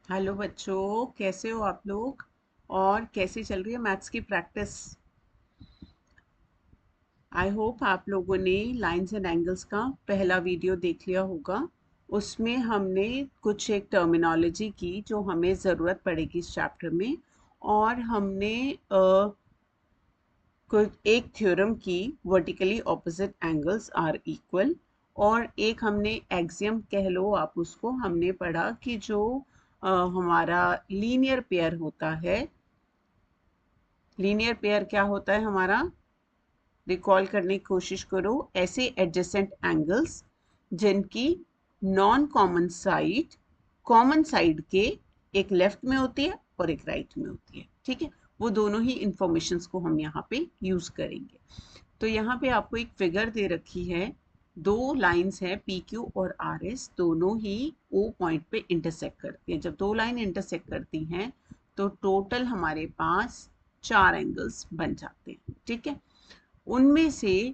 Hello बच्चों, कैसे हो आप लोग? और कैसी चल रही है मैथ्स की प्रैक्टिस? आई होप आप लोगों ने लाइंस एंड एंगल्स का पहला वीडियो देख लिया होगा। उसमें हमने कुछ एक टर्मिनोलॉजी की जो हमें ज़रूरत पड़ेगी इस चैप्टर में। और हमने कुछ एक थ्योरम की, vertically opposite angles are equal. और एक हमने एक्सियम कह लो आप उसको, हमने पढ़ा कि जो हमारा लीनियर पेयर होता है, लीनियर पेयर क्या होता है हमारा, रिकॉल करने की कोशिश करो। ऐसे एडजेसेंट एंगल्स जिनकी नॉन कॉमन साइड के एक लेफ्ट में होती है और एक राइट में होती है। ठीक है, वो दोनों ही इंफॉर्मेशंस को हम यहाँ पे यूज करेंगे। तो यहाँ पे आपको एक फिगर दे रखी है। दो लाइंस हैं पी क्यू और आर एस, दोनों ही ओ पॉइंट पे इंटरसेक्ट करती हैं। जब दो लाइन इंटरसेक्ट करती हैं तो टोटल हमारे पास चार एंगल्स बन जाते हैं। ठीक है, उनमें से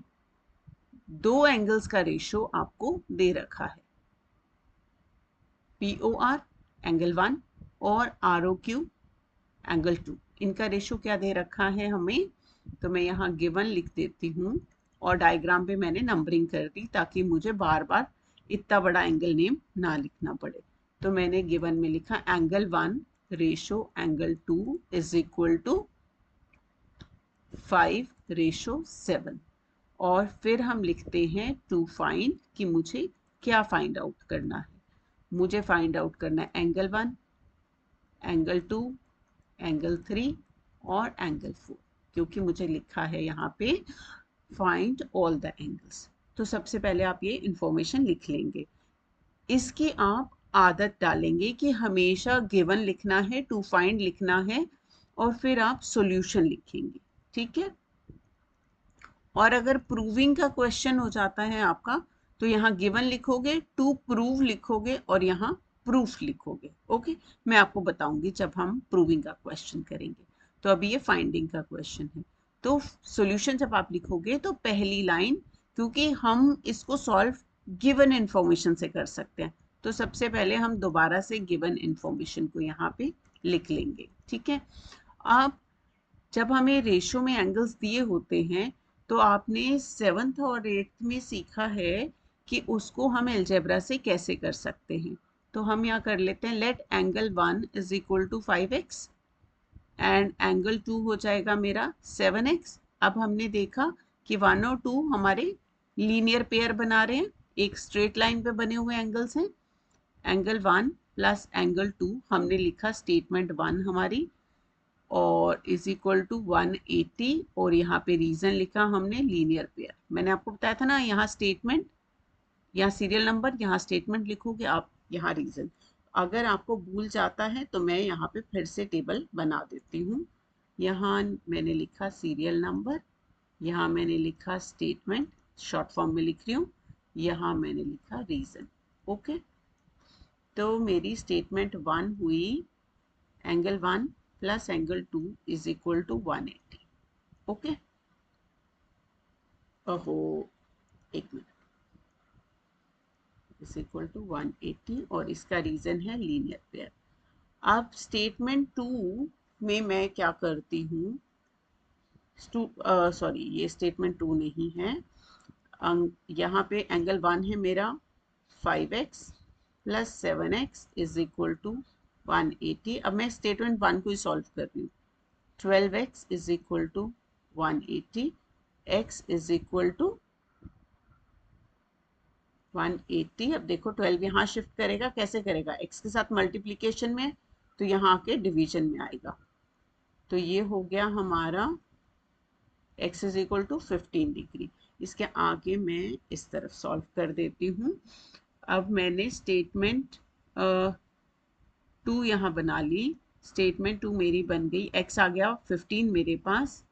दो एंगल्स का रेशो आपको दे रखा है, पी ओ आर एंगल 1 और आर ओ क्यू एंगल 2। इनका रेशो क्या दे रखा है हमें, तो मैं यहाँ गिवन लिख देती हूँ और डायग्राम पे मैंने नंबरिंग कर दी ताकि मुझे बार बार इतना बड़ा एंगल नेम ना लिखना पड़े। तो मैंने गिवन में लिखा angle 1 ratio angle 2 is equal to 5:7। और फिर हम लिखते हैं टू फाइंड कि मुझे क्या फाइंड आउट करना है। मुझे फाइंड आउट करना है एंगल 1, एंगल 2, एंगल 3 और एंगल 4, क्योंकि मुझे लिखा है यहाँ पे फाइंड ऑल द एंगल्स। तो सबसे पहले आप ये इंफॉर्मेशन लिख लेंगे। इसकी आप आदत डालेंगे कि हमेशा गिवन लिखना है, टू फाइंड लिखना है और फिर आप सॉल्यूशन लिखेंगे। ठीक है, और अगर प्रूविंग का क्वेश्चन हो जाता है आपका तो यहाँ गिवन लिखोगे, टू प्रूव लिखोगे और यहाँ प्रूफ लिखोगे। ओके, मैं आपको बताऊंगी जब हम प्रूविंग का क्वेश्चन करेंगे। तो अभी ये फाइंडिंग का क्वेश्चन है। तो सॉल्यूशन जब आप लिखोगे तो पहली लाइन, क्योंकि हम इसको सॉल्व गिवन इंफॉर्मेशन से कर सकते हैं, तो सबसे पहले हम दोबारा से गिवन इंफॉर्मेशन को यहाँ पे लिख लेंगे। ठीक है, अब जब हमें रेशो में एंगल्स दिए होते हैं तो आपने सेवन्थ और एट्थ में सीखा है कि उसको हम अलजेब्रा से कैसे कर सकते हैं। तो हम यहाँ कर लेते हैं, let angle 1 is equal to 5x and angle 2 हो जाएगा मेरा 7x। अब हमने देखा कि 1 और 2 हमारे लीनियर पेयर बना रहे हैं, एक स्ट्रेट लाइन पे बने हुए एंगल्स हैं। एंगल 1 प्लस एंगल 2 हमने लिखा स्टेटमेंट 1 हमारी, और इज इक्वल टू 180। और यहाँ पे रीजन लिखा हमने लीनियर पेयर। मैंने आपको बताया था ना, यहाँ स्टेटमेंट, यहाँ सीरियल नंबर, यहाँ स्टेटमेंट लिखोगे आप, यहाँ रीजन। अगर आपको भूल जाता है तो मैं यहाँ पे फिर से टेबल बना देती हूँ। यहाँ मैंने लिखा सीरियल नंबर, यहाँ मैंने लिखा स्टेटमेंट, शॉर्ट फॉर्म में लिख रही हूँ, यहाँ मैंने लिखा रीजन। ओके, तो मेरी स्टेटमेंट 1 हुई angle 1 plus angle 2 is equal to 180। Okay, ओहो, एक मिनट, इज इक्वल टू 180 और इसका रीजन है लीनियर पेयर। अब स्टेटमेंट 2 में मैं क्या करती हूँ, सॉरी ये स्टेटमेंट 2 नहीं है। यहाँ पे एंगल 1 है मेरा 5x plus 7x is equal to 180। अब मैं स्टेटमेंट 1 को ही सॉल्व कर रही हूँ। 12x is equal to 180, x is equal to 180। अब देखो 12 यहाँ शिफ्ट करेगा, कैसे करेगा, x के साथ मल्टीप्लीकेशन में, तो यहाँ आके डिवीजन में आएगा। तो ये हो गया हमारा x is equal to 15 degree. इसके आगे मैं इस तरफ सॉल्व कर देती हूँ। अब मैंने स्टेटमेंट 2 यहाँ बना ली। स्टेटमेंट 2 मेरी बन गई, x आ गया 15 मेरे पास।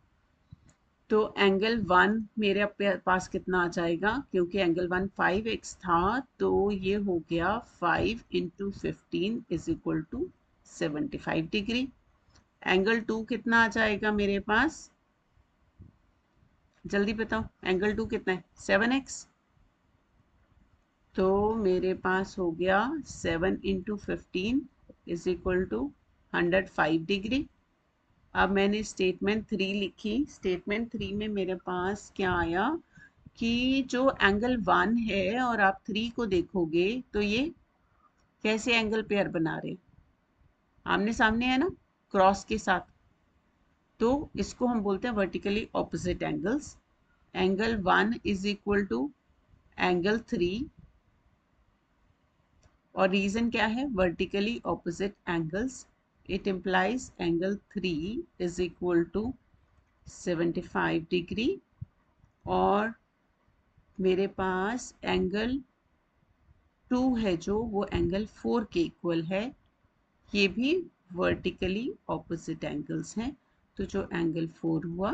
तो एंगल 1 मेरे पास कितना आ जाएगा, क्योंकि एंगल 1 5x था, तो ये हो गया 5 into 15 is equal to 75 degree. Angle 2 कितना आ जाएगा मेरे पास, जल्दी बताओ, एंगल 2 कितना है, 7x। तो मेरे पास हो गया 7 into 15 is equal to 105 degree. अब मैंने स्टेटमेंट 3 लिखी। स्टेटमेंट 3 में मेरे पास क्या आया कि जो एंगल 1 है और आप 3 को देखोगे तो ये कैसे एंगल पेयर बना रहे, आमने सामने है ना, क्रॉस के साथ। तो इसको हम बोलते हैं vertically opposite angles. Angle 1 is equal to angle 3, और रीजन क्या है, vertically opposite angles. It implies angle 3 is equal to 75 degree, और मेरे पास एंगल 2 है जो वो एंगल 4 के इक्वल है। ये भी वर्टिकली ऑपोजिट एंगल्स हैं, तो जो एंगल 4 हुआ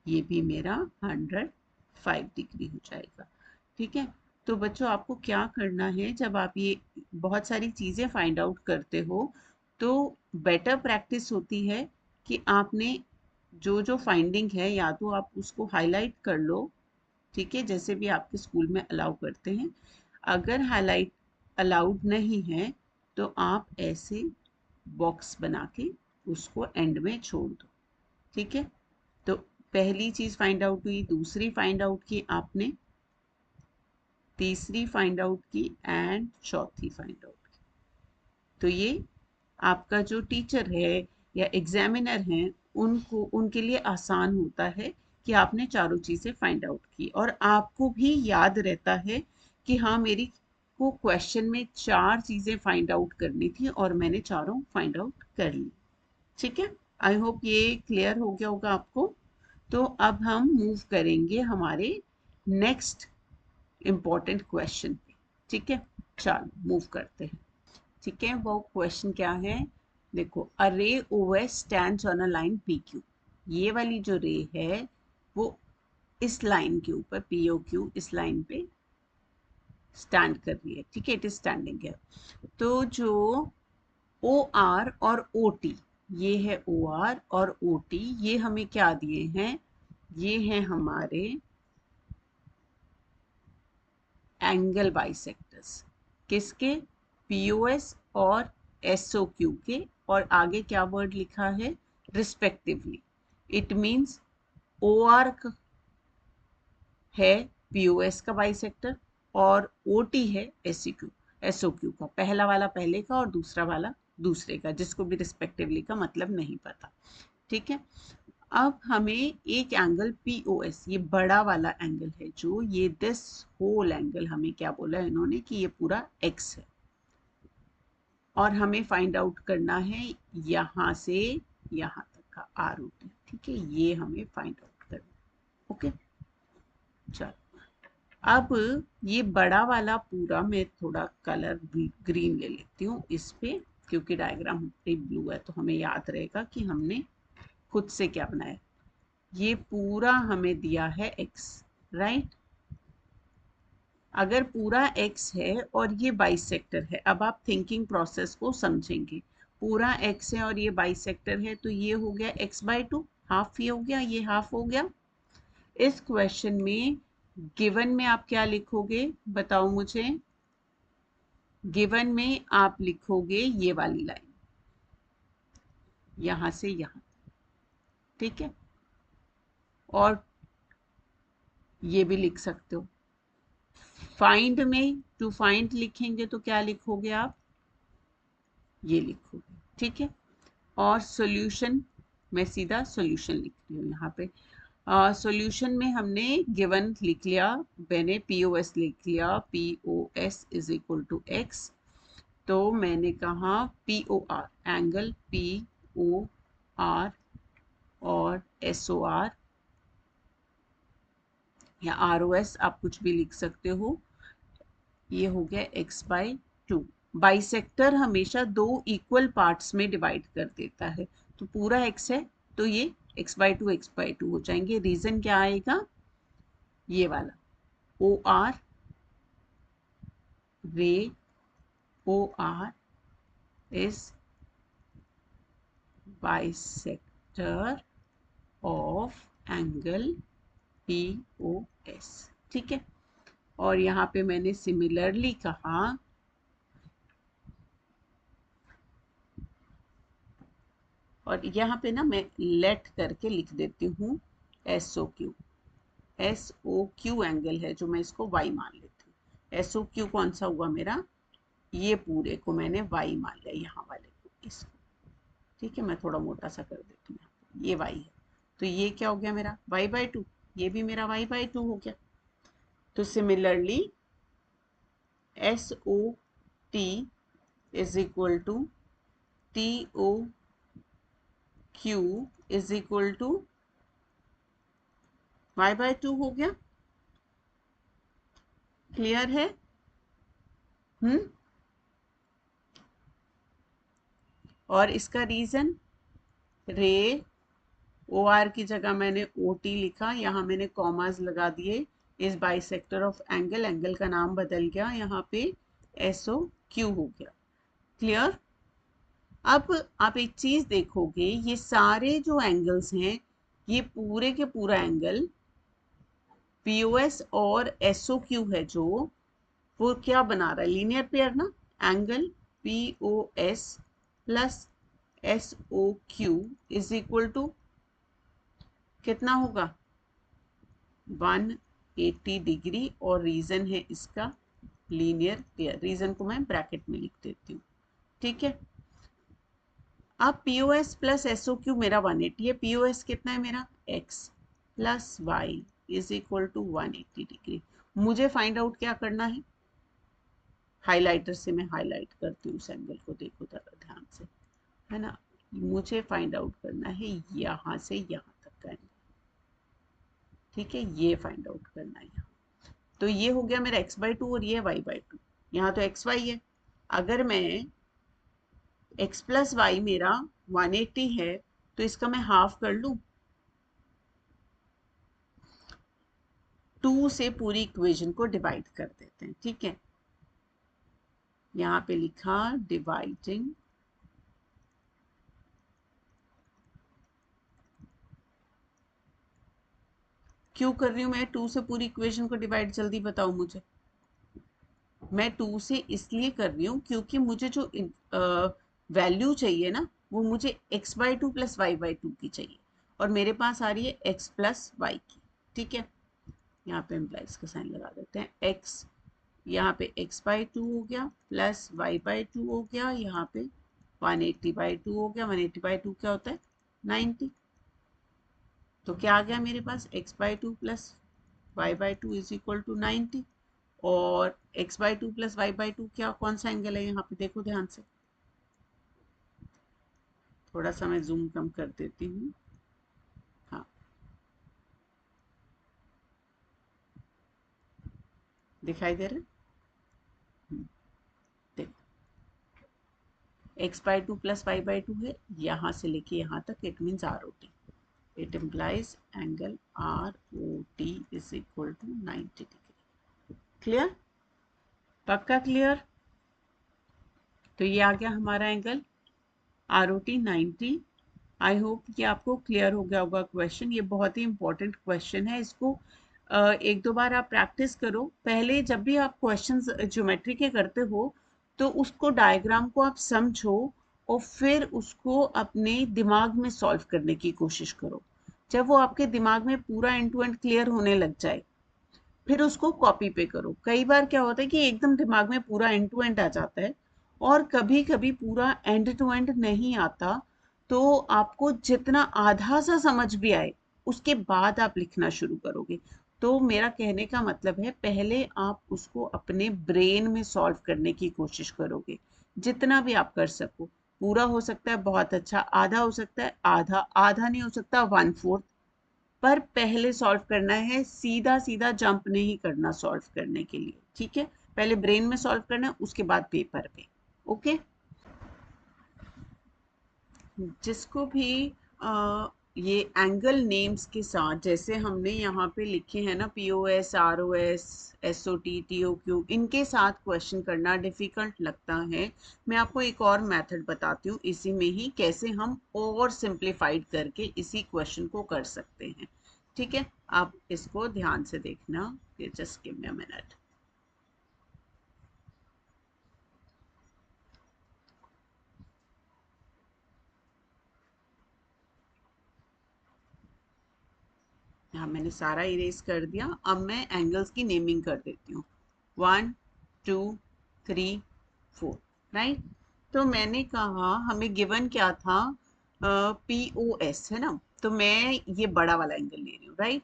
ये भी मेरा 105 डिग्री हो जाएगा। ठीक है, तो बच्चों आपको क्या करना है, जब आप ये बहुत सारी चीज़ें फाइंड आउट करते हो तो बेटर प्रैक्टिस होती है कि आपने जो जो फाइंडिंग है या तो आप उसको हाईलाइट कर लो, ठीक है, जैसे भी आपके स्कूल में अलाउ करते हैं। अगर हाईलाइट अलाउड नहीं है तो आप ऐसे बॉक्स बना के उसको एंड में छोड़ दो। ठीक है, तो पहली चीज फाइंड आउट हुई, दूसरी फाइंड आउट की आपने, तीसरी फाइंड आउट की, एंड चौथी फाइंड आउट की। तो ये आपका जो टीचर है या एग्जामिनर है उनको, उनके लिए आसान होता है कि आपने चारों चीजें फाइंड आउट की, और आपको भी याद रहता है कि हाँ मेरी को क्वेश्चन में 4 चीजें फाइंड आउट करनी थी और मैंने चारों फाइंड आउट कर ली। ठीक है, आई होप ये क्लियर हो गया होगा आपको। तो अब हम मूव करेंगे हमारे नेक्स्ट इम्पॉर्टेंट क्वेश्चन पे। ठीक है, चलो मूव करते हैं। ठीक है, वो क्वेश्चन क्या है, देखो, अ रे OS stands on a line PQ। ये वाली जो रे है वो इस लाइन के ऊपर, POQ इस लाइन पे स्टैंड कर रही है। ठीक है, इट इज स्टैंडिंग है। तो जो OR और OT, ये है OR और OT, ये हमें क्या दिए हैं, ये हैं हमारे एंगल बाइसेक्टर्स। किसके, POS और SOQ के, और आगे क्या वर्ड लिखा है, रिस्पेक्टिवली। इट मीन्स OR है POS का बाइसेक्टर और OT है SOQ का। पहला वाला पहले का और दूसरा वाला दूसरे का, जिसको भी रिस्पेक्टिवली का मतलब नहीं पता। ठीक है, अब हमें एक एंगल POS, ये बड़ा वाला एंगल है जो, ये दिस होल एंगल हमें क्या बोला है इन्होंने कि ये पूरा x है, और हमें फाइंड आउट करना है यहां से यहां तक का ROT। ठीक है, ये हमें फाइंड आउट करना। ओके, चलो अब ये बड़ा वाला पूरा मैं थोड़ा कलर ग्रीन ले लेती हूँ इस पे, क्योंकि डायग्राम ब्लू है तो हमें याद रहेगा कि हमने खुद से क्या बनाया। ये पूरा हमें दिया है x, राइट। अगर पूरा x है और ये बाइसेक्टर है, अब आप थिंकिंग प्रोसेस को समझेंगे। पूरा x है और ये बाइसेक्टर है, तो ये हो गया x/2, हाफ ये हो गया, ये हाफ हो गया। इस क्वेश्चन में गिवन में आप क्या लिखोगे बताओ मुझे। गिवन में आप लिखोगे ये वाली लाइन, यहां से यहां। ठीक है, और ये भी लिख सकते हो। फाइंड में टू फाइंड लिखेंगे तो क्या लिखोगे आप, ये लिखोगे। ठीक है, और सॉल्यूशन, मैं सीधा सॉल्यूशन लिख रही हूँ यहाँ पे। सॉल्यूशन में हमने गिवन लिख लिया, मैंने POS लिख लिया, POS is equal to x। तो मैंने कहा POR, एंगल POR और SOR या ROS, आप कुछ भी लिख सकते हो, ये हो गया x/2। बाइसेक्टर हमेशा 2 इक्वल पार्ट्स में डिवाइड कर देता है, तो पूरा x है तो ये x/2 हो जाएंगे। रीजन क्या आएगा, ये वाला OR, रे OR is bisector of angle POS। ठीक है, और यहाँ पे मैंने सिमिलरली कहा और यहाँ पे ना मैं लेट करके लिख देती हूँ SOQ। SOQ एंगल है जो मैं इसको Y मान लेती हूँ। SOQ कौन सा हुआ मेरा, ये पूरे को मैंने Y मान लिया, यहाँ वाले को, इसको। ठीक है, मैं थोड़ा मोटा सा कर देती हूँ, ये Y है। तो ये क्या हो गया मेरा y/2, ये भी मेरा y/2 हो गया। तो similarly SOT is equal to TOQ is equal to y/2 हो गया। क्लियर है? और इसका रीजन, रे OR की जगह मैंने OT लिखा, यहाँ मैंने कॉमास लगा दिए, इस बाइसेक्टर ऑफ एंगल, एंगल का नाम बदल गया, यहाँ पे SOQ हो गया। क्लियर? अब आप एक चीज देखोगे, ये सारे जो एंगल्स हैं, ये पूरे के पूरा एंगल POS और SOQ है जो, वो क्या बना रहा है, लीनियर पेयर ना। Angle POS plus SOQ is equal to कितना होगा, 180 डिग्री। और रीजन है इसका लीनियर पेयर, रीजन को मैं ब्रैकेट में लिख देती हूँ। ठीक है, अब POS प्लस SOQ मेरा 180 है। POS कितना है मेरा, x plus y is equal to 180 degree. मुझे फाइंड आउट क्या करना है, हाइलाइटर से मैं हाईलाइट करती हूँ उस एंगल को, देखो जरा ध्यान से, है ना। मुझे फाइंड आउट करना है यहाँ से यहाँ तक का एंगल। ठीक है, ये फाइंड आउट करना है यहाँ। तो ये हो गया मेरा x/2 और ये y/2। यहाँ तो xy है, अगर मैं x प्लस वाई मेरा 180 है, तो इसका मैं हाफ कर लूं। 2 से पूरी इक्वेशन को डिवाइड कर देते हैं। ठीक है, यहाँ पे लिखा डिवाइडिंग क्यों कर रही हूँ मैं 2 से पूरी इक्वेशन को डिवाइड, जल्दी बताओ मुझे। मैं 2 से इसलिए कर रही हूँ क्योंकि मुझे जो वैल्यू चाहिए ना, वो मुझे x/2 प्लस y/2 की चाहिए, और मेरे पास आ रही है x प्लस वाई की। ठीक है, यहाँ पे इम्प्लाइज का साइन लगा देते हैं। x यहाँ पे x/2 हो गया प्लस y/2 हो गया, यहाँ पे 180/2 हो गया। 180/2 क्या होता है, 90। तो क्या आ गया मेरे पास, x/2 plus y/2 is equal to 90। और x/2 प्लस y/2 क्या, कौन सा एंगल है, यहाँ पे देखो ध्यान से। थोड़ा सा मैं जूम कम कर देती हूँ। हाँ, दिखाई दे रहा है, देखो x/2 प्लस y/2 है, यहाँ से लेके यहाँ तक, it means ROT। It implies angle ROT is equal to 90 degree. Clear? पक्का क्लियर? तो ये आ गया हमारा एंगल ROT 90। आई होप कि आपको क्लियर हो गया होगा क्वेश्चन। ये बहुत ही इंपॉर्टेंट क्वेश्चन है, इसको एक दो बार आप प्रैक्टिस करो। पहले जब भी आप क्वेश्चंस ज्योमेट्री के करते हो, तो उसको डायग्राम को आप समझो और फिर उसको अपने दिमाग में सॉल्व करने की कोशिश करो। जब वो आपके दिमाग में पूरा एंड टू एंड क्लियर होने लग जाए, फिर उसको कॉपी पे करो। कई बार क्या होता है कि एकदम दिमाग में पूरा एंड टू एंड आ जाता है, और कभी कभी पूरा एंड टू एंड नहीं आता। तो आपको जितना आधा सा समझ भी आए, उसके बाद आप लिखना शुरू करोगे। तो मेरा कहने का मतलब है, पहले आप उसको अपने ब्रेन में सॉल्व करने की कोशिश करोगे, जितना भी आप कर सको। पूरा हो सकता है बहुत अच्छा, आधा हो सकता है, आधा आधा नहीं हो सकता 1/4, पर पहले सॉल्व करना है, सीधा सीधा जंप नहीं करना सॉल्व करने के लिए। ठीक है, पहले ब्रेन में सॉल्व करना है, उसके बाद पेपर पे। ओके, जिसको भी ये एंगल नेम्स के साथ, जैसे हमने यहाँ पे लिखे हैं ना, POS ROS SOT TOQ, इनके साथ क्वेश्चन करना डिफिकल्ट लगता है, मैं आपको एक और मेथड बताती हूँ इसी में ही, कैसे हम और सिंप्लीफाइड करके इसी क्वेश्चन को कर सकते हैं। ठीक है, आप इसको ध्यान से देखना, just give me a minute. यहाँ मैंने सारा इरेज कर दिया। अब मैं एंगल्स की नेमिंग कर देती हूँ। 1 2 3 4, राइट। तो मैंने कहा हमें गिवन क्या था, POS है ना, तो मैं ये बड़ा वाला एंगल ले रही हूँ, राइट,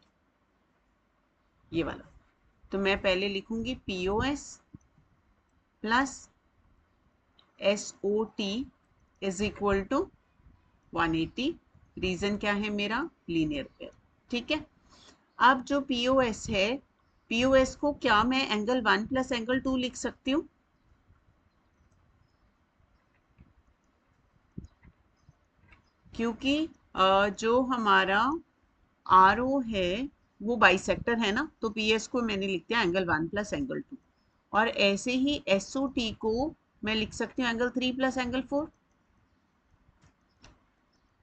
ये वाला। तो मैं पहले लिखूंगी POS plus SOT is equal to 180। Reason क्या है मेरा, लीनियर पेयर, ठीक है। अब जो POS है, POS को क्या मैं एंगल 1 प्लस एंगल 2 लिख सकती हूँ? क्योंकि जो हमारा RO है वो बाइसेक्टर है ना, तो PS को मैंने लिख दिया एंगल 1 प्लस एंगल 2, और ऐसे ही SOT को मैं लिख सकती हूँ एंगल 3 प्लस एंगल 4।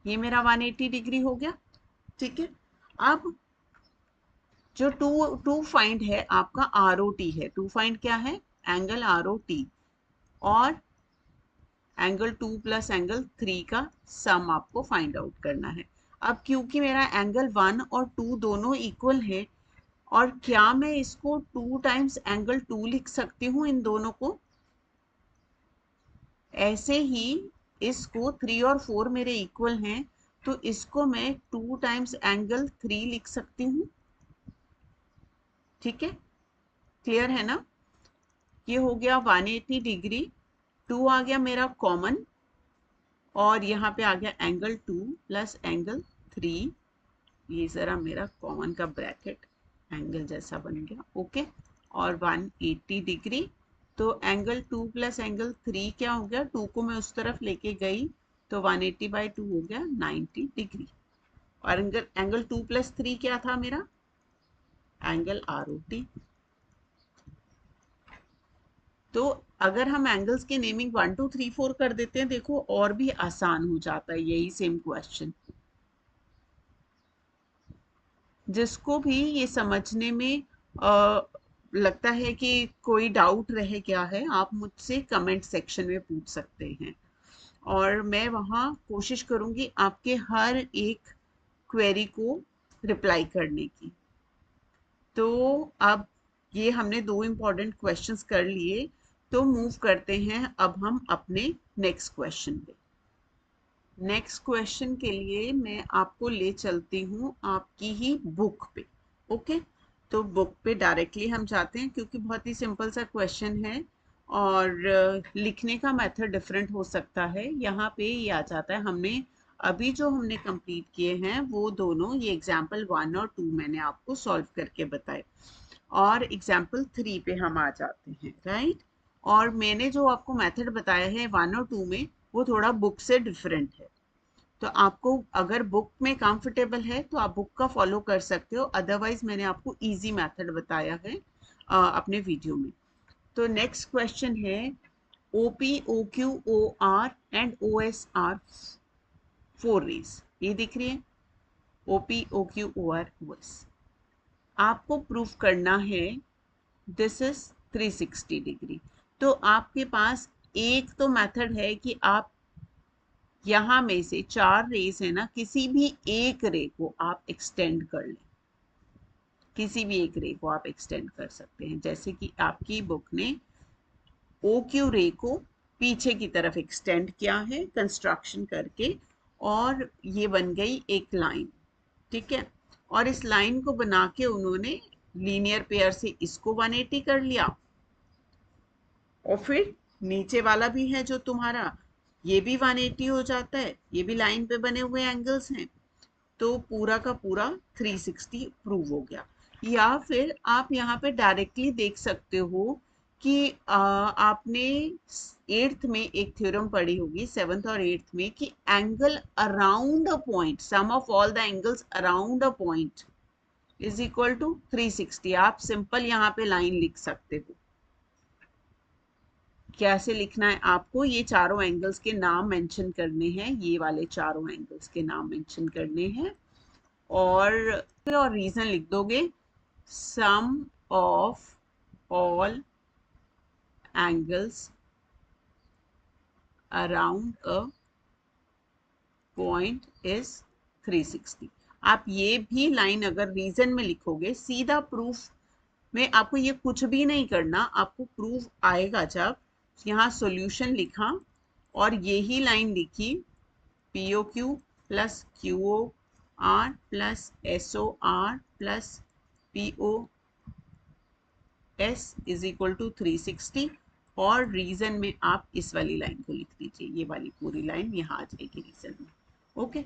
ये मेरा 180 डिग्री हो गया, ठीक है। अब जो टू फाइंड है आपका ROT है, टू फाइंड क्या है, एंगल ROT, और एंगल 2 प्लस एंगल 3 का सम आपको फाइंड आउट करना है। अब क्योंकि मेरा एंगल 1 और 2 दोनों इक्वल है, और क्या मैं इसको 2 टाइम्स एंगल 2 लिख सकती हूँ इन दोनों को? ऐसे ही इसको 3 और 4 मेरे इक्वल हैं, तो इसको मैं 2 टाइम्स एंगल 3 लिख सकती हूँ, ठीक है। क्लियर है ना? ये हो गया 180 डिग्री, 2 आ गया मेरा कॉमन, और यहाँ पे आ गया एंगल 2 प्लस एंगल 3। ये ज़रा मेरा कॉमन का ब्रैकेट एंगल जैसा बन गया, ओके। और 180 डिग्री, तो एंगल 2 प्लस एंगल 3 क्या हो गया, 2 को मैं उस तरफ लेके गई तो 180/2 हो गया 90 डिग्री। और एंगल 2 प्लस 3 क्या था मेरा, एंगल ROT। तो अगर हम एंगल्स के नेमिंग 1 2 3 4 कर देते हैं, देखो और भी आसान हो जाता है यही सेम क्वेश्चन। जिसको भी ये समझने में लगता है कि कोई डाउट रहे क्या है, आप मुझसे कमेंट सेक्शन में पूछ सकते हैं, और मैं वहाँ कोशिश करूँगी आपके हर एक क्वेरी को रिप्लाई करने की। तो अब ये हमने 2 इम्पॉर्टेंट क्वेश्चंस कर लिए, तो मूव करते हैं अब हम अपने नेक्स्ट क्वेश्चन पे। नेक्स्ट क्वेश्चन के लिए मैं आपको ले चलती हूँ आपकी ही बुक पे, ओके। तो बुक पे डायरेक्टली हम जाते हैं, क्योंकि बहुत ही सिंपल सा क्वेश्चन है, और लिखने का मेथड डिफरेंट हो सकता है। यहाँ पे ये आ जाता है, हमने अभी जो हमने कंप्लीट किए हैं वो दोनों, ये एग्जाम्पल 1 और 2 मैंने आपको सॉल्व करके बताए, और एग्जाम्पल 3 पे हम आ जाते हैं, राइट। और मैंने जो आपको मेथड बताया है 1 और 2 में, वो थोड़ा बुक से डिफरेंट है। तो आपको अगर बुक में कंफर्टेबल है तो आप बुक का फॉलो कर सकते हो, अदरवाइज मैंने आपको इजी मेथड बताया है अपने वीडियो में। तो नेक्स्ट क्वेश्चन है, OP OQ OR and OS are 4 rays। ये दिख रही है, OP OQ OR OS। आपको प्रूफ करना है दिस इज 360 डिग्री। तो आपके पास एक तो मेथड है कि आप यहाँ में से 4 रेस है ना, किसी भी एक रे को आप एक्सटेंड कर लें, किसी भी एक रे को आप एक्सटेंड कर सकते हैं। जैसे कि आपकी बुक ने OQ रे को पीछे की तरफ एक्सटेंड किया है कंस्ट्रक्शन करके, और ये बन गई एक लाइन, ठीक है। और इस लाइन को बना के उन्होंने लीनियर पेयर से इसको 180 कर लिया, और फिर नीचे वाला भी है जो तुम्हारा, ये भी 180 हो जाता है, ये भी लाइन पे बने हुए एंगल्स हैं, तो पूरा का पूरा 360 प्रूव हो गया। या फिर आप यहाँ पे डायरेक्टली देख सकते हो कि आपने 8th में एक थ्योरम पढ़ी होगी, 7th और 8th में, कि angle around a point, sum of all the angles around a point is equal to 360। आप सिंपल यहाँ पे लाइन लिख सकते हो। कैसे लिखना है आपको, ये चारों एंगल्स के नाम मेंशन करने हैं, ये वाले चारों एंगल्स के नाम मेंशन करने हैं, और रीजन लिख दोगे, sum of all angles around a point is 360। आप ये भी लाइन अगर रीजन में लिखोगे, सीधा प्रूफ में आपको ये कुछ भी नहीं करना, आपको प्रूफ आएगा जब यहाँ सॉल्यूशन लिखा और यही लाइन लिखी, P O Q plus Q O R plus S O R plus P O S is equal to 360, और रीजन में आप इस वाली लाइन को लिख दीजिए, ये वाली पूरी लाइन यहाँ आ जाएगी रीजन में। ओके,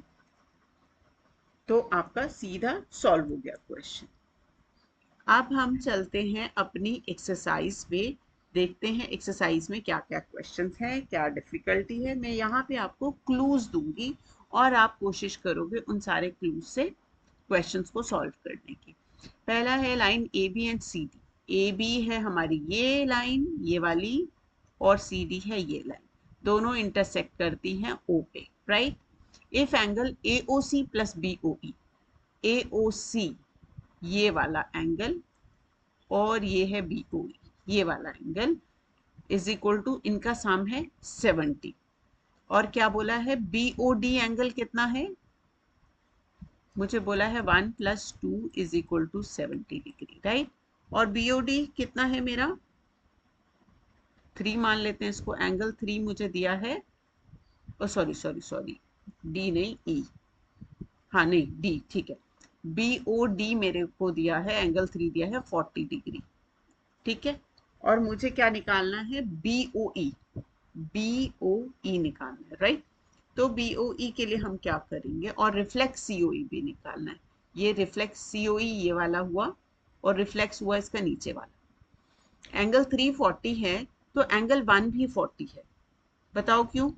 तो आपका सीधा सॉल्व हो गया क्वेश्चन। अब हम चलते हैं अपनी एक्सरसाइज पे, देखते हैं एक्सरसाइज में क्या क्या क्वेश्चंस हैं, क्या डिफिकल्टी है। मैं यहाँ पे आपको क्लूज दूंगी और आप कोशिश करोगे उन सारे क्लूज से क्वेश्चंस को सॉल्व करने की। पहला है line A B and C D. A B है हमारी ये लाइन, ये वाली, और सी डी है ये लाइन, दोनों इंटरसेक्ट करती हैं ओ पे, right. If angle A O C plus B O E, A O C ये वाला एंगल और ये है बी ओ ई ये वाला एंगल, इज इक्वल टू, इनका सम है 70। और क्या बोला है, बी ओ डी एंगल कितना है, मुझे बोला है 1 + 2 is equal to 70 degree, right. और बी ओ डी कितना है मेरा, 3 मान लेते हैं इसको, एंगल 3 मुझे दिया है, सॉरी डी नहीं ई, हाँ नहीं डी, ठीक है। बी ओ डी मेरे को दिया है, एंगल 3 दिया है 40 डिग्री, ठीक है। और मुझे क्या निकालना है, बी ओ ई, बी ओ ई निकालना है, राइट। तो बी ओ ई के लिए हम क्या करेंगे, और रिफ्लेक्स सी ओ ई भी निकालना है। ये रिफ्लेक्स सी ओ ई ये वाला हुआ, और रिफ्लेक्स हुआ इसका नीचे वाला। एंगल 340 है, तो एंगल 1 भी 40 है, बताओ क्यों।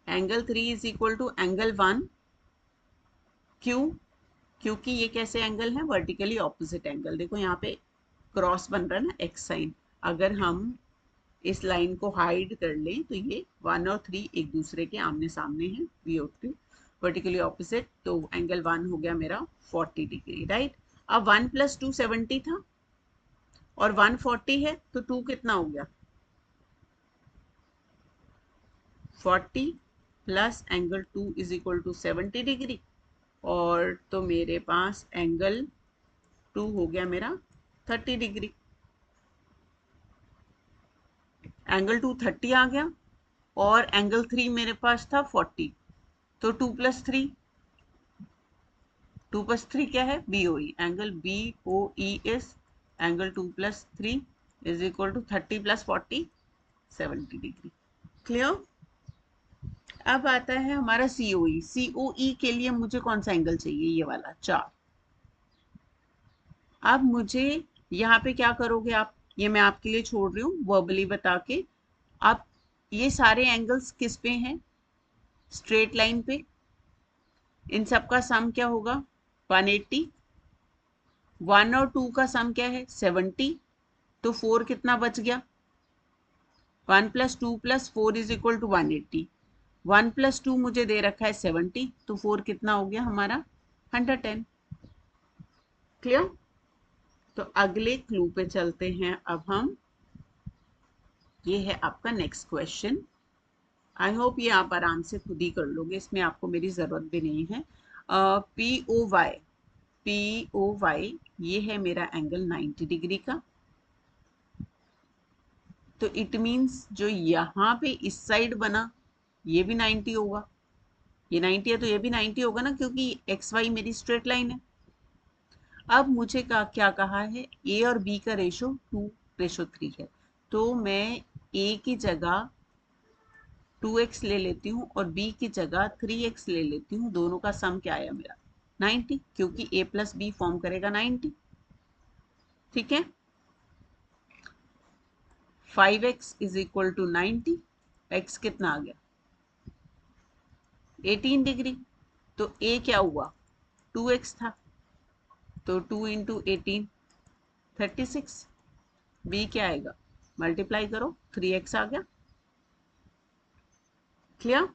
Angle 3 is equal to angle 1, क्यों, क्योंकि ये कैसे एंगल है, वर्टिकली ऑपोजिट एंगल। देखो यहाँ पे क्रॉस बन रहा है ना, एक्स साइन, अगर हम इस लाइन को हाइड कर लें तो ये 1 और 3 एक दूसरे के आमने सामने हैं, VO2 वर्टिकली ऑपोजिट, तो एंगल 1 हो गया मेरा 40 डिग्री, राइट। अब 1 + 2 70 था और 1 40 है, तो 2 कितना हो गया, 40 plus angle 2 is equal to 70 degree, और तो मेरे पास एंगल 2 हो गया मेरा 30 डिग्री। एंगल 2 30 आ गया, और एंगल 3 मेरे पास था 40, तो 2 + 3, 2 + 3 क्या है, B O E, angle B O E is angle 2 + 3 is equal to 30 + 40 70 degree. Clear. अब आता है हमारा सीओई। सीओई के लिए मुझे कौन सा एंगल चाहिए, ये वाला 4। अब मुझे यहाँ पे क्या करोगे आप, ये मैं आपके लिए छोड़ रही हूँ वर्बली बता के। अब ये सारे एंगल्स किस पे हैं, स्ट्रेट लाइन पे, इन सब का सम क्या होगा 180, 1 और 2 का सम क्या है 70, तो 4 कितना बच गया, 1 + 2 + 4 इज इक्वल टू 180, 1 + 2 मुझे दे रखा है 70, तो 4 कितना हो गया हमारा 110। क्लियर। तो अगले क्लू पे चलते हैं अब हम, ये है आपका नेक्स्ट क्वेश्चन। आई होप ये आप आराम से खुद ही कर लोगे, इसमें आपको मेरी ज़रूरत भी नहीं है। P O Y, P O Y ये है मेरा एंगल 90 डिग्री का, तो इट मीन्स जो यहाँ पे इस साइड बना ये भी 90 होगा, ये 90 है तो ये भी 90 होगा ना, क्योंकि एक्स वाई मेरी स्ट्रेट लाइन है। अब मुझे क्या कहा है, ए और बी का रेशो 2:3 है, तो मैं ए की जगह 2x ले लेती हूँ और b की जगह 3x ले लेती हूँ, दोनों का सम क्या आया मेरा 90, क्योंकि a + b फॉर्म करेगा 90, ठीक है। 5x is equal to 90, x कितना आ गया 18 डिग्री, तो a क्या हुआ 2x था, तो 2 × 18 36, b क्या आएगा, मल्टीप्लाई करो 3x आ गया। क्लियर।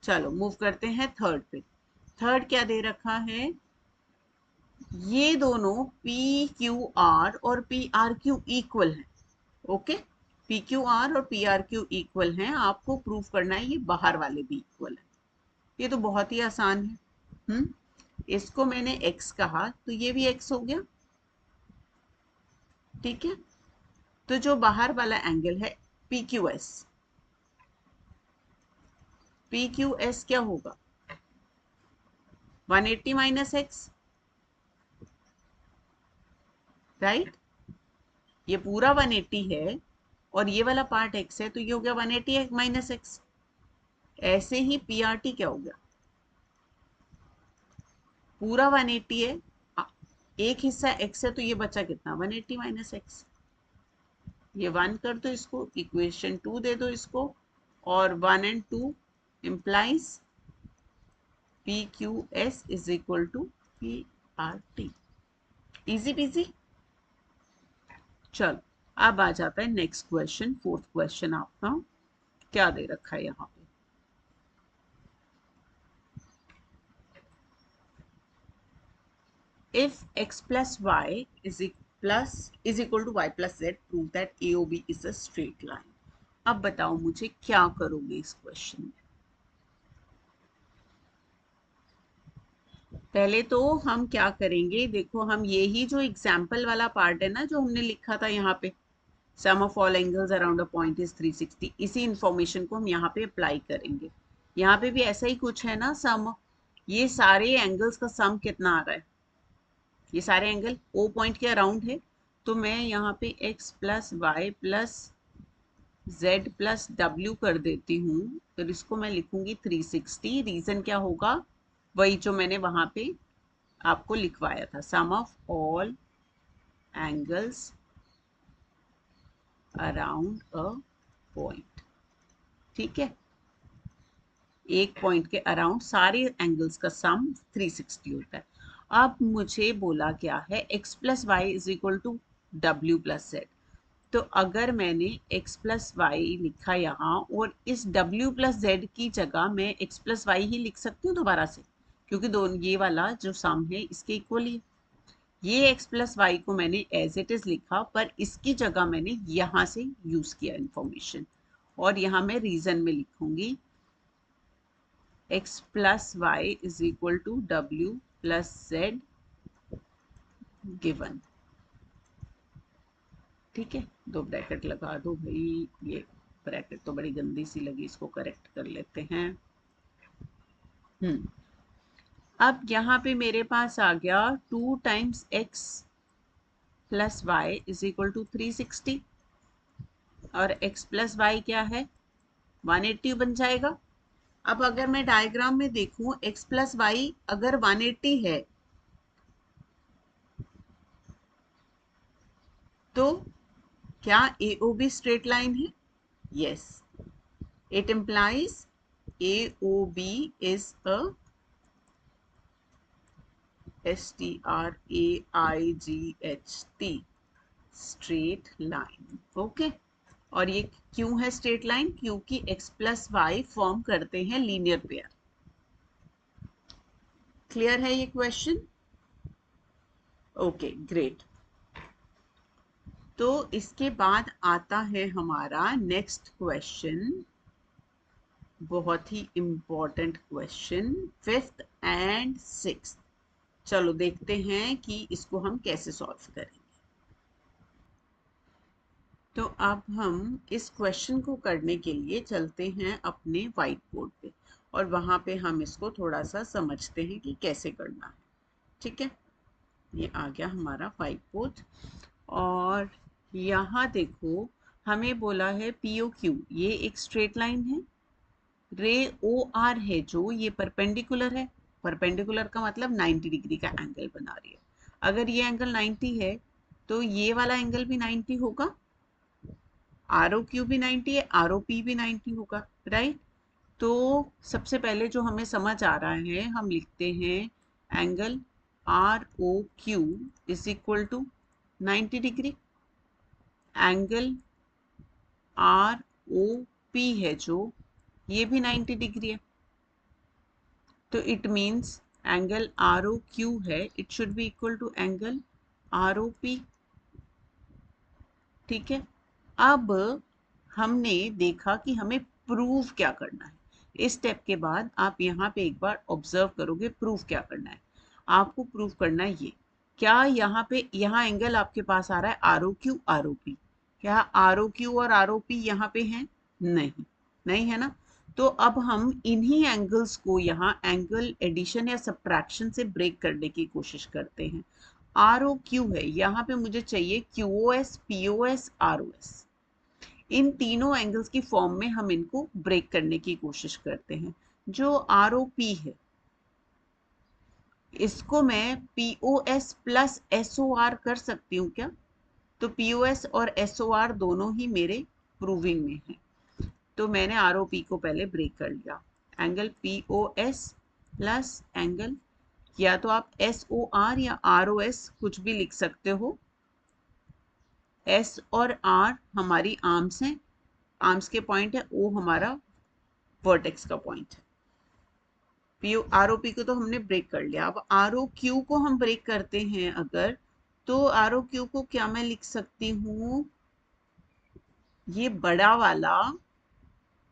चलो मूव करते हैं थर्ड पे। थर्ड क्या दे रखा है, ये दोनों पी क्यू आर और पी आर क्यू इक्वल हैं, ओके। पी क्यू आर और पी आर क्यू इक्वल हैं, आपको प्रूफ करना है ये बाहर वाले भी इक्वल है, ये तो बहुत ही आसान है। इसको मैंने x कहा तो ये भी x हो गया। ठीक है, तो जो बाहर वाला एंगल है PQS, PQS क्या होगा? 180 माइनस एक्स, राइट। ये पूरा 180 है और ये वाला पार्ट x है, तो ये हो गया 180 माइनस एक्स। ऐसे ही PRT क्या हो गया? पूरा 180 है, एक हिस्सा x है, तो ये बचा कितना? 180 माइनस एक्स। ये 1 कर दो, इसको इक्वेशन 2 दे दो इसको, और 1 and 2 implies PQS is equal to PRT। Easy PG. चलो, अब आ जाता है नेक्स्ट क्वेश्चन, फोर्थ क्वेश्चन आपका। क्या दे रखा है यहाँ पे? If x plus y is equal to y plus z, prove that AOB is a straight line। अब बताओ मुझे क्या करोगे इस क्वेश्चन में? पहले तो हम क्या करेंगे, देखो हम यही जो एग्जाम्पल वाला पार्ट है ना जो हमने लिखा था यहाँ पे, sum of all angles around a point is 360, इसी इंफॉर्मेशन को हम यहाँ पे अप्लाई करेंगे। यहाँ पे भी ऐसा ही कुछ है ना, सम, ये सारे एंगल्स का सम कितना आ रहा है? ये सारे एंगल O पॉइंट के अराउंड है, तो मैं यहाँ पे x plus y plus z plus w कर देती हूँ। फिर इसको मैं लिखूंगी 360। रीजन क्या होगा? वही जो मैंने वहां पे आपको लिखवाया था, sum of all angles around a point. ठीक है, एक पॉइंट के अराउंड सारे एंगल्स का सम 360 होता है। अब मुझे बोला क्या है, x plus y is equal to डब्ल्यू प्लस जेड। तो अगर मैंने x प्लस वाई लिखा यहाँ, और इस w प्लस जेड की जगह मैं x प्लस वाई ही लिख सकती हूँ दोबारा से, क्योंकि दोनों ये वाला जो सम है इसके इक्वल ही है। ये x प्लस वाई को मैंने एज इट इज लिखा, पर इसकी जगह मैंने यहाँ से यूज किया इंफॉर्मेशन, और यहाँ मैं रीजन में लिखूंगी x plus y is equal to w plus z given. ठीक है, दो ब्रैकेट लगा दो भाई, ये ब्रैकेट तो बड़ी गंदी सी लगी, इसको करेक्ट कर लेते हैं। अब यहाँ पे मेरे पास आ गया 2 times x plus y is equal to 360, और x प्लस वाई क्या है? 180 बन जाएगा। अब अगर मैं डायग्राम में देखूं, x प्लस वाई अगर 180 है तो क्या AOB स्ट्रेट लाइन है? Yes, it implies AOB is a STRAIGHT straight line. Okay, और ये क्यों है स्ट्रेट लाइन? क्योंकि x प्लस वाई फॉर्म करते हैं लीनियर पेयर। क्लियर है ये क्वेश्चन? Okay, great. तो इसके बाद आता है हमारा नेक्स्ट क्वेश्चन, बहुत ही important question, fifth and sixth. चलो देखते हैं कि इसको हम कैसे सॉल्व करेंगे। तो अब हम इस क्वेश्चन को करने के लिए चलते हैं अपने व्हाइट बोर्ड पे, और वहां पे हम इसको थोड़ा सा समझते हैं कि कैसे करना है। ठीक है, ये आ गया हमारा व्हाइट बोर्ड, और यहाँ देखो हमें बोला है POQ, ये एक स्ट्रेट लाइन है। रे OR है जो, ये परपेंडिकुलर है। परपेंडिकुलर का मतलब 90 डिग्री का एंगल बना रही है। अगर ये एंगल 90 है तो ये वाला एंगल भी 90 होगा, ROQ भी 90 है, ROP भी 90 होगा, राइट। तो सबसे पहले जो हमें समझ आ रहा है, हम लिखते हैं angle ROQ is equal to 90 degree. Angle ROP है जो, ये भी 90 डिग्री है। तो इट मीन्स एंगल ROQ है, it should be equal to angle ROP। ठीक है, अब हमने देखा कि हमें प्रूव क्या करना है। इस स्टेप के बाद आप यहाँ पे एक बार ऑब्जर्व करोगे, प्रूफ क्या करना है आपको। प्रूफ करना है ये, क्या यहाँ पे यहाँ एंगल आपके पास आ रहा है R O Q R O P, क्या आर ओ क्यू और आर ओ पी यहाँ पे हैं? नहीं, नहीं है ना। तो अब हम इन्हीं एंगल्स को यहाँ एंगल एडिशन या सब्ट्रैक्शन से ब्रेक करने की कोशिश करते हैं। आर ओ क्यू है, यहाँ पे मुझे चाहिए Q O S, P O S, R O S. इन तीनों एंगल्स की फॉर्म में हम इनको ब्रेक करने की कोशिश करते हैं। जो आर ओ पी है इसको मैं P O S plus S O R कर सकती हूँ क्या? तो पी ओ एस और एस ओ आर दोनों ही मेरे प्रूविंग में है, तो मैंने आर ओ पी को पहले ब्रेक कर लिया। Angle P O S plus angle, या तो आप एस ओ आर या आर ओ एस कुछ भी लिख सकते हो। एस और आर हमारी आर्म्स हैं, आर्म्स के पॉइंट है, ओ हमारा वर्टेक्स का पॉइंट है। पी आर ओ पी को तो हमने ब्रेक कर लिया। अब आर ओ क्यू को हम ब्रेक करते हैं अगर, तो आर ओ क्यू को क्या मैं लिख सकती हूँ, ये बड़ा वाला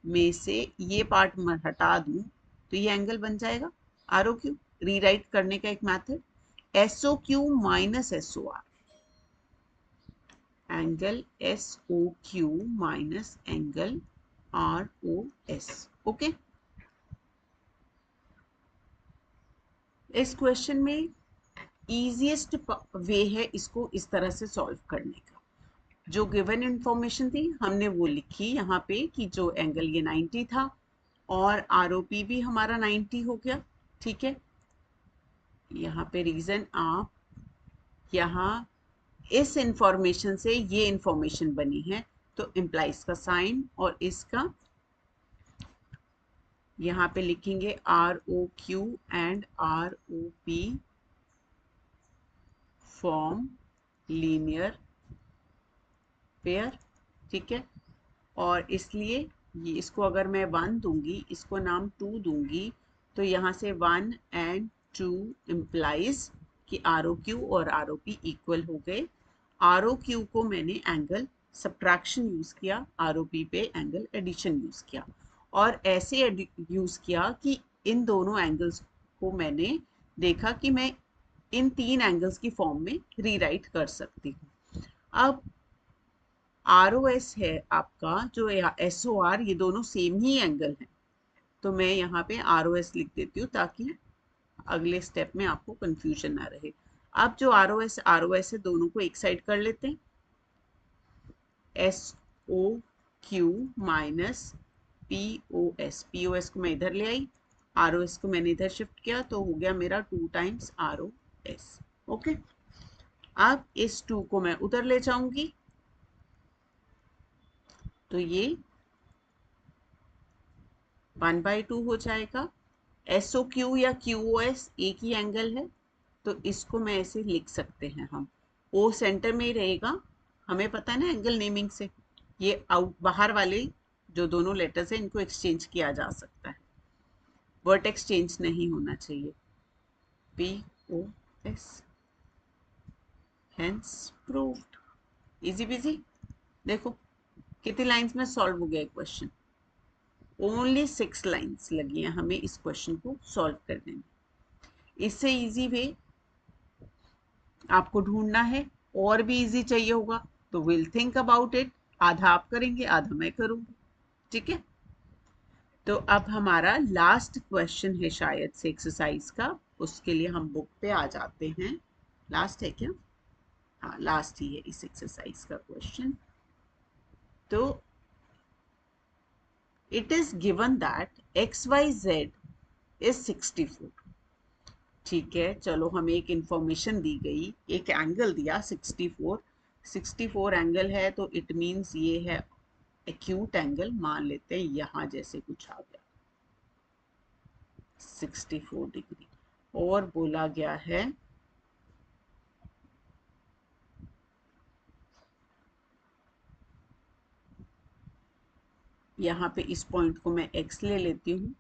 में से ये पार्ट मैं हटा दूं तो ये एंगल बन जाएगा आर ओ क्यू। रीराइट करने का एक method, S O Q minus S O R, angle S O Q minus angle R O S. Okay, इस क्वेश्चन में इजीएस्ट वे है इसको इस तरह से सॉल्व करने का। जो गिवन इंफॉर्मेशन थी हमने वो लिखी यहाँ पे कि जो एंगल ये 90 था और आर ओ पी भी हमारा 90 हो गया। ठीक है, यहाँ पे रीजन आप यहाँ इस इंफॉर्मेशन से ये इंफॉर्मेशन बनी है, तो इम्प्लाइज का साइन और इसका यहाँ पे लिखेंगे R O Q and R O P form linear pair. ठीक है, और इसलिए ये इसको अगर मैं 1 दूंगी, इसको नाम 2 दूंगी, तो यहाँ से 1 एंड 2 इम्प्लाइज कि आर ओ क्यू और आर ओ पी इक्वल हो गए। आर ओ क्यू को मैंने एंगल सब्ट्रैक्शन यूज किया, आर ओ पी पे एंगल एडिशन यूज किया, और ऐसे यूज किया कि इन दोनों एंगल्स को मैंने देखा कि मैं इन 3 एंगल्स की फॉर्म में रीराइट कर सकती हूँ। अब आर ओ एस है आपका जो एस ओ आर, ये दोनों सेम ही एंगल हैं, तो मैं यहाँ पे आर ओ एस लिख देती हूँ ताकि अगले स्टेप में आपको कंफ्यूजन ना रहे। अब जो आर ओ एस है दोनों को एक साइड कर लेते हैं, S O Q minus P O S, P O S को मैं इधर ले आई, आर ओ एस को मैंने इधर शिफ्ट किया, तो हो गया मेरा 2 times R O S. Okay, अब इस 2 को मैं उधर ले जाऊंगी, तो ये 1/2 हो जाएगा। एस ओ क्यू या क्यू ओ एस एक ही एंगल है, तो इसको मैं ऐसे लिख सकते हैं हम, ओ सेंटर में ही रहेगा, हमें पता है ना एंगल नेमिंग से, ये आउट बाहर वाले जो दोनों लेटर्स हैं इनको एक्सचेंज किया जा सकता है, वर्टेक्स चेंज नहीं होना चाहिए। P O S, hence proved. Easy busy. देखो कितनी लाइंस में सॉल्व हो गया क्वेश्चन, ओनली 6 लाइंस लगी हैं हमें इस क्वेश्चन को सॉल्व करने में। इससे इजी वे आपको ढूंढना है, और भी इजी चाहिए होगा तो विल थिंक अबाउट इट, आधा आप करेंगे आधा मैं करूंगी। ठीक है, तो अब हमारा लास्ट क्वेश्चन है शायद से एक्सरसाइज का, उसके लिए हम बुक पे आ जाते हैं। लास्ट है क्या? हाँ लास्ट ही है इस एक्सरसाइज का क्वेश्चन। तो it is given that X Y Z is 64। ठीक है, चलो हमें एक इंफॉर्मेशन दी गई, एक एंगल दिया 64, 64 एंगल है तो इट मीन्स ये है एक्यूट एंगल, मान लेते हैं यहाँ जैसे कुछ आ गया 64 डिग्री, और बोला गया है यहाँ पे इस पॉइंट को मैं x ले लेती हूँ,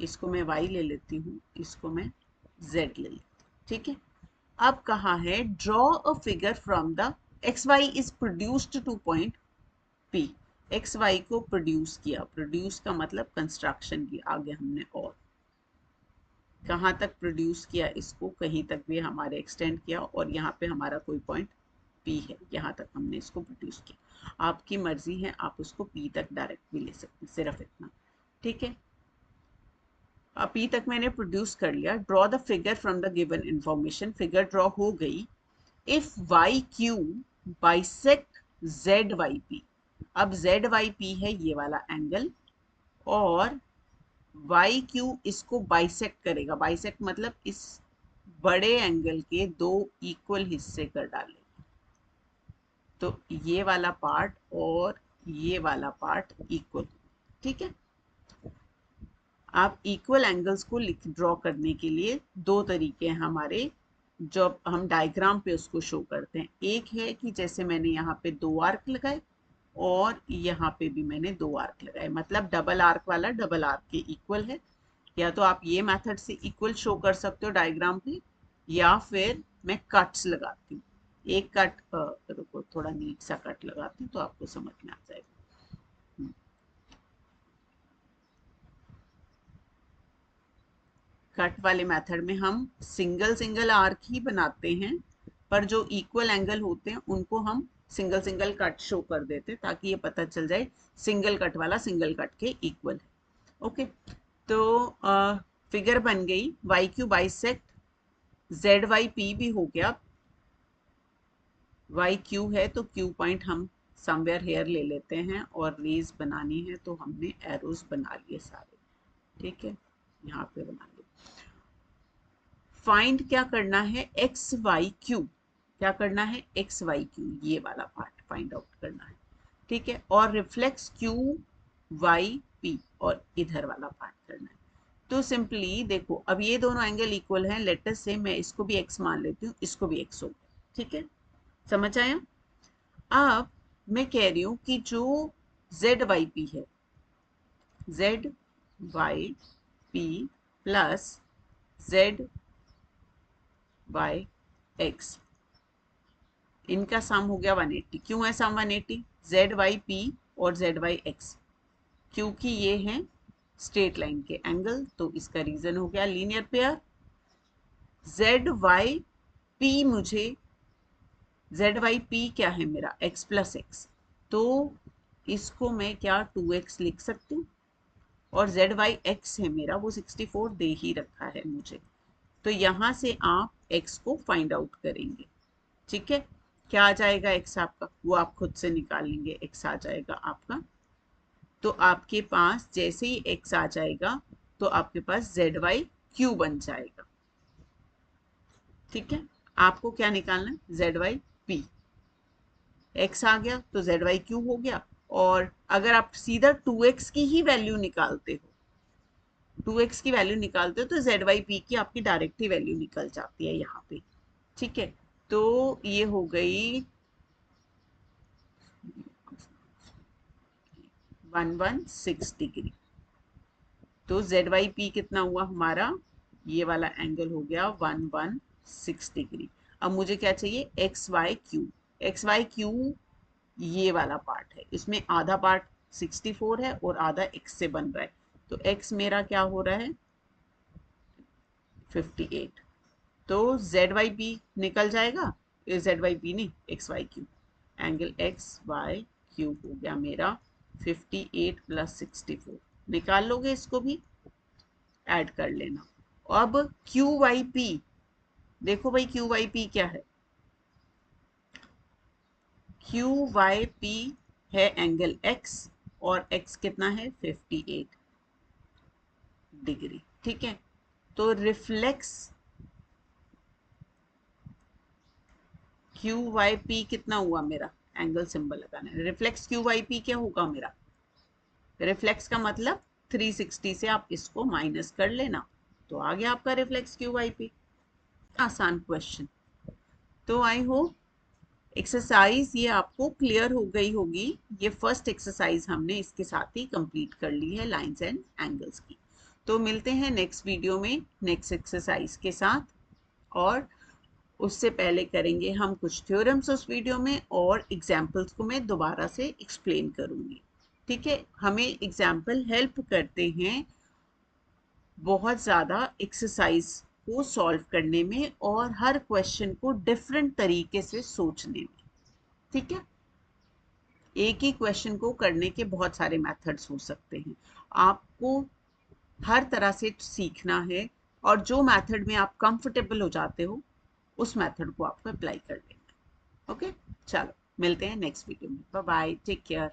इसको मैं y ले लेती हूँ, इसको मैं z ले लेती हूँ। ठीक है, अब कहा है draw a figure from the X Y is produced to point P। X Y को प्रोड्यूस किया, प्रोड्यूस का मतलब कंस्ट्रक्शन की, आगे हमने और कहाँ तक प्रोड्यूस किया इसको, कहीं तक भी हमारे एक्सटेंड किया, और यहाँ पे हमारा कोई पॉइंट पी है, यहाँ तक हमने इसको प्रोड्यूस किया। आपकी मर्जी है, आप उसको पी तक डायरेक्ट भी ले सकते हैं, सिर्फ इतना, ठीक है। अब पी तक मैंने प्रोड्यूस कर लिया। Draw the figure from the given information, figure draw हो गई। If Y Q bisect Z Y P, अब जेड वाई पी है ये वाला एंगल, और वाई क्यू इसको बाइसेक्ट करेगा, बाइसेक्ट मतलब इस बड़े एंगल के दो इक्वल हिस्से कर डालेगा, तो ये वाला पार्ट और ये वाला पार्ट इक्वल, ठीक है। आप इक्वल एंगल्स को ड्रॉ करने के लिए दो तरीके हैं हमारे, जब हम डायग्राम पे उसको शो करते हैं। एक है कि जैसे मैंने यहाँ पे दो आर्क लगाए, और यहाँ पे भी मैंने दो आर्क लगाए, मतलब डबल आर्क वाला डबल आर्क के इक्वल है। या तो आप ये मेथड से इक्वल शो कर सकते हो डायग्राम पे, या फिर मैं कट्स लगाती हूँ। एक कट, रुको थोड़ा नीट सा कट लगाती हूँ तो आपको समझ में आ जाएगा। कट वाले मेथड में हम सिंगल सिंगल आर्क ही बनाते हैं, पर जो इक्वल एंगल होते हैं उनको हम सिंगल सिंगल कट शो कर देते हैं, ताकि ये पता चल जाए सिंगल कट वाला सिंगल कट के इक्वल है। ओके, तो फिगर बन गई, Y Q bisect Z Y P भी हो गया। वाई क्यू है तो क्यू पॉइंट हम समवेयर हेयर ले लेते हैं, और रेज बनानी है तो हमने एरोज बना लिए सारे, ठीक है, यहाँ पे बना लिए। फाइंड क्या करना है, एक्स वाई क्यू, क्या करना है, एक्स वाई क्यू, ये वाला पार्ट फाइंड आउट करना है, ठीक है, और रिफ्लेक्स क्यू वाई पी, और इधर वाला पार्ट करना है। तो सिंपली देखो, अब ये दोनों एंगल इक्वल हैं, लेटर से मैं इसको भी एक्स मान लेती हूँ, इसको भी एक्स हो गया, ठीक है, समझ आया। अब मैं कह रही हूँ कि जो जेड वाई पी है, Z Y P plus Z Y X, इनका सम हो गया 180। क्यों है सम 180, जेड वाई पी और जेड वाई एक्स, क्योंकि ये हैं स्ट्रेट लाइन के एंगल, तो इसका रीजन हो गया linear pair. Z Y P मुझे, जेड वाई पी क्या है मेरा, एक्स प्लस एक्स, तो इसको मैं क्या 2x लिख सकती हूँ, और जेड वाई एक्स है मेरा, वो 64 दे ही रखा है मुझे, तो यहां से आप x को फाइंड आउट करेंगे, ठीक है। क्या आ जाएगा x आपका, वो आप खुद से निकाल लेंगे, x आ जाएगा आपका, तो आपके पास जैसे ही x आ जाएगा तो आपके पास जेड वाई क्यू बन जाएगा, ठीक है। आपको क्या निकालना है, जेड वाई पी, x आ गया तो जेड वाई क्यू हो गया, और अगर आप सीधा 2x की ही वैल्यू निकालते हो, 2x की वैल्यू निकालते हो तो जेड वाई पी की आपकी डायरेक्ट ही वैल्यू निकल जाती है यहाँ पे, ठीक है। तो ये हो गई 116 डिग्री। तो जेड वाई पी कितना हुआ हमारा, ये वाला एंगल हो गया 116 डिग्री। अब मुझे क्या चाहिए, X Y Q, X Y Q ये वाला पार्ट है, इसमें आधा पार्ट 64 है और आधा x से बन रहा है, तो x मेरा क्या हो रहा है 58, तो जेड वाई पी निकल जाएगा, जेड वाई पी नहीं X Y Q, angle X Y Q हो गया मेरा 58 प्लस 64, निकाल लोगे इसको भी, ऐड कर लेना। अब क्यू वाई पी, देखो भाई क्यू वाई पी क्या है, क्यू वाई पी है एंगल x, और x कितना है 58 डिग्री, ठीक है। तो रिफ्लेक्स क्यू वाई पी कितना हुआ मेरा, एंगल सिंबल लगाना है, रिफ्लेक्स क्यू वाई पी क्या होगा मेरा, रिफ्लेक्स का मतलब 360 से आप इसको माइनस कर लेना, तो आ गया आपका रिफ्लेक्स क्यू वाई पी। आसान क्वेश्चन। तो आई होप एक्सरसाइज ये आपको क्लियर हो गई होगी। ये फर्स्ट एक्सरसाइज हमने इसके साथ ही कंप्लीट कर ली है, लाइंस एंड एंगल्स की। तो मिलते हैं नेक्स्ट वीडियो में नेक्स्ट एक्सरसाइज के साथ, और उससे पहले करेंगे हम कुछ थ्योरम्स उस वीडियो में, और एग्जाम्पल्स को मैं दोबारा से एक्सप्लेन करूंगी। ठीक है, हमें एग्जाम्पल हेल्प करते हैं बहुत ज़्यादा एक्सरसाइज को सॉल्व करने में और हर क्वेश्चन को डिफरेंट तरीके से सोचने में। ठीक है, एक ही क्वेश्चन को करने के बहुत सारे मेथड्स हो सकते हैं, आपको हर तरह से सीखना है और जो मेथड में आप कंफर्टेबल हो जाते हो उस मेथड को आपको अप्लाई कर लेना है। ओके, चलो मिलते हैं नेक्स्ट वीडियो में। Bye bye, take care.